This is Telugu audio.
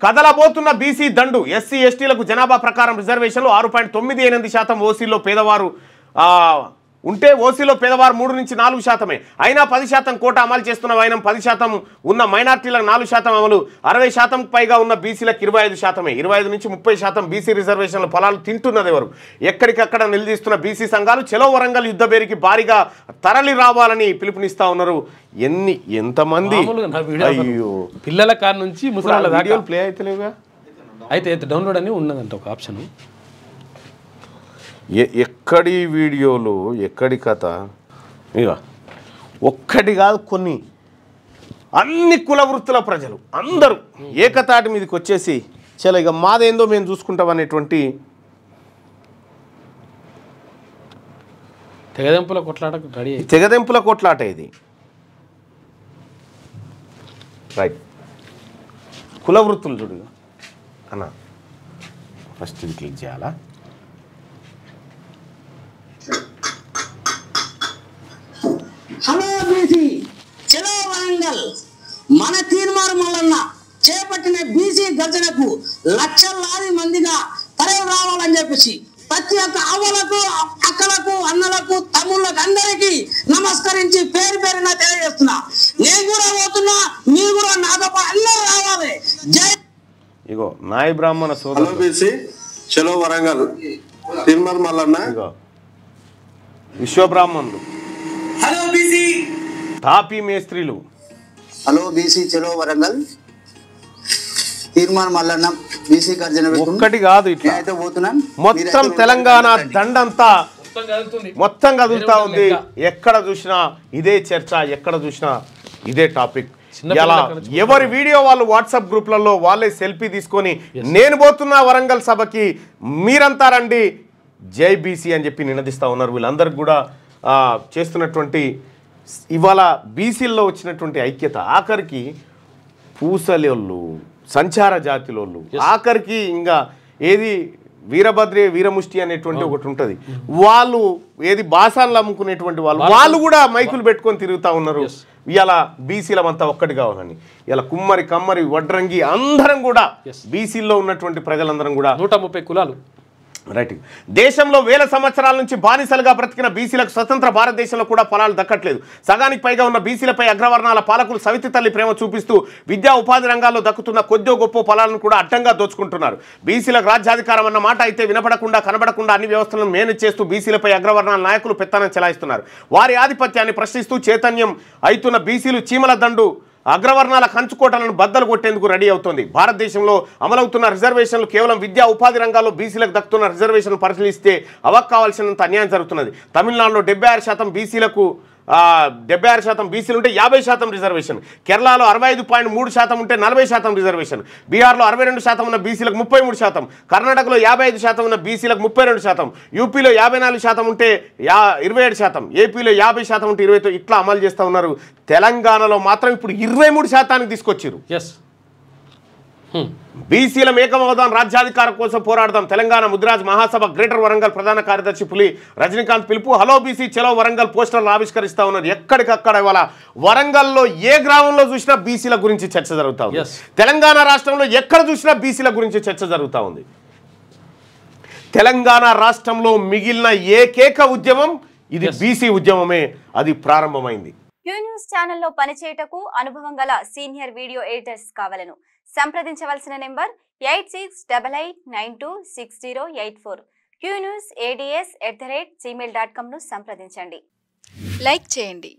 కదలబోతున్న బీసీ దండు. ఎస్సీ ఎస్టీలకు జనాభా ప్రకారం రిజర్వేషన్లు 6.98% ఓసీలో పేదవారు ఉంటే ఓసీలో పేదవారు 3 నుంచి 4%. అయినా 10% కోట అమలు చేస్తున్న వైనం 10% ఉన్న మైనార్టీలకు 4% అమలు. 60% పైగా ఉన్న బీసీలకు 25%. 25 నుంచి 30% బీసీ రిజర్వేషన్ల ఫలాలు తింటున్నది ఎవరు? ఎక్కడికక్కడ నిలదీస్తున్న బీసీ సంఘాలు చెలో వరంగల్ యుద్ధ బేరికి భారీగా తరలి రావాలని పిలుపునిస్తా ఉన్నారు. ఎంతమంది అయ్యో పిల్లల కాడ నుంచి ముసలాళ్ళ దాకా ప్లే అయితలేవుగా. అయితే డౌన్లోడ్ అని ఉన్నదంట ఒక ఆప్షన్. ఎక్కడి వీడియోలు ఎక్కడి కథ ఇక ఒక్కటి కాదు కొన్ని అన్ని కుల వృత్తుల ప్రజలు అందరూ ఏకతాటి మీదకి వచ్చేసి చాలా ఇక మాదేందో మేము చూసుకుంటాం అనేటువంటి తెగదెంపుల కొట్లాట ఇది. రైట్ కుల వృత్తులు చూడు అన్న ఫస్ట్ ఇది క్లిక్ చేయాలా? హలో బీసీ చలో వరంగల్ మన తీర్మానం వలన చేపట్టిన బీసీ గర్జనకు లక్షలాది మందిగా తరలి రావాలని చెప్పేసి ప్రతి ఒక్క అవ్వలకు అక్కలకు అన్నలకు తమ్ముళ్ళకు అందరికీ నమస్కరించి పేరు పేరున తెలియజేస్తున్నా. నేను కూడా పోతున్నా, మీరు కూడా నాతో అందరూ రావాలి. జై ఇగో నాయ బ్రాహ్మణ సోదరు బీసీ చలో వరంగల్ తీర్మానం వలన ఇగో విశ్వబ్రాహ్మణులు, హలో బీసీ తాపీ మేస్త్రీలు, హలో బీసీ చలో వరంగల్ తీర్మానం వలన బీసీ గర్జన ఒక్కటి కాదు ఇట్లా మొత్తం తెలంగాణ దండంతా మొత్తం కదులుతా ఉంది. ఎక్కడ చూసినా ఇదే చర్చ, ఎక్కడ చూసినా ఇదే టాపిక్. ఇలా ఎవరి వీడియో వాళ్ళు వాట్సాప్ గ్రూప్లలో వాళ్ళే సెల్ఫీ తీసుకొని నేను పోతున్నా వరంగల్ సభకి మీరంతా రండి జై బీసీ అని చెప్పి నినదిస్తూ ఉన్నారు. వీళ్ళందరికీ కూడా చేస్తున్నటువంటి ఇవాళ బీసీల్లో వచ్చినటువంటి ఐక్యత ఆఖరికి పూసలోళ్ళు, సంచార జాతిలోళ్ళు, ఆఖరికి ఇంకా ఏది వీరభద్రే వీరముష్టి అనేటువంటి ఒకటి ఉంటుంది. వాళ్ళు ఏది బాసాన్లు అమ్ముకునేటువంటి వాళ్ళు కూడా మైకులు పెట్టుకొని తిరుగుతూ ఉన్నారు. ఇలా బీసీలమంతా ఒక్కటి కావాలని ఇలా కుమ్మరి కమ్మరి వడ్రంగి అందరం కూడా బీసీల్లో ఉన్నటువంటి ప్రజలందరం కూడా 130 కులాలు రైట్. దేశంలో వేల సంవత్సరాల నుంచి బానిసలుగా బ్రతికిన బీసీలకు స్వతంత్ర భారతదేశంలో కూడా ఫలాలు దక్కట్లేదు. సగానికి పైగా ఉన్న బీసీలపై అగ్రవర్ణాల పాలకులు సవితి తల్లి ప్రేమ చూపిస్తూ విద్యా ఉపాధి రంగాల్లో దక్కుతున్న కొద్దో గొప్ప ఫలాలను కూడా అడ్డంగా దోచుకుంటున్నారు. బీసీలకు రాజ్యాధికారం అన్న మాట అయితే వినపడకుండా కనబడకుండా అన్ని వ్యవస్థలను మేనేజ్ చేస్తూ బీసీలపై అగ్రవర్ణాల నాయకులు పెత్తనం చెలాయిస్తున్నారు. వారి ఆధిపత్యాన్ని ప్రశ్నిస్తూ చైతన్యం అవుతున్న బీసీలు చీమల దండు అగ్రవర్ణాల కంచుకోటలను బద్దలు కొట్టేందుకు రెడీ అవుతోంది. భారతదేశంలో అమలవుతున్న రిజర్వేషన్లు కేవలం విద్యా ఉపాధి రంగాల్లో బీసీలకు దక్కుతున్న రిజర్వేషన్లు పరిశీలిస్తే అవకు కావాల్సినంత అన్యాయం జరుగుతున్నది. తమిళనాడులో 76% బీసీలకు 76% బీసీలు ఉంటే 50% రిజర్వేషన్. కేరళలో 65.3% ఉంటే 40% రిజర్వేషన్. బీహార్లో 62% ఉన్న బీసీలకు 33%. కర్ణాటకలో 55% ఉన్న బీసీలకు 32%. యూపీలో 54% ఉంటే 27%. ఏపీలో 50% ఉంటే 20%. ఇట్లా అమలు చేస్తూ ఉన్నారు. తెలంగాణలో మాత్రం ఇప్పుడు 23% తీసుకొచ్చారు. బీసీల ఏకమవుదాం, రాజ్యాధికారం కోసం పోరాడదాం. తెలంగాణ ముదిరాజ్ మహాసభ గ్రేటర్ వరంగల్ ప్రధాన కార్యదర్శి పులి రజనీకాంత్ పిలుపు. హలో బీసీ చలో వరంగల్ పోస్టర్లు ఆవిష్కరిస్తా ఉన్నారు. ఎక్కడికక్కడ ఇవాళ వరంగల్లో ఏ గ్రామంలో చూసినా బీసీల గురించి చర్చ జరుగుతూ ఉంది. తెలంగాణ రాష్ట్రంలో ఎక్కడ చూసినా బీసీల గురించి చర్చ జరుగుతూ ఉంది. తెలంగాణ రాష్ట్రంలో మిగిలిన ఏకైక ఉద్యమం ఇది బీసీ ఉద్యమమే. అది ప్రారంభమైంది. క్యూ న్యూస్ ఛానల్లో పనిచేయటకు అనుభవం గల సీనియర్ వీడియో ఎడిటర్స్ కావాలను సంప్రదించవలసిన నెంబర్ 8688926084. qnewsads@gmail.com ను సంప్రదించండి. లైక్ చేయండి.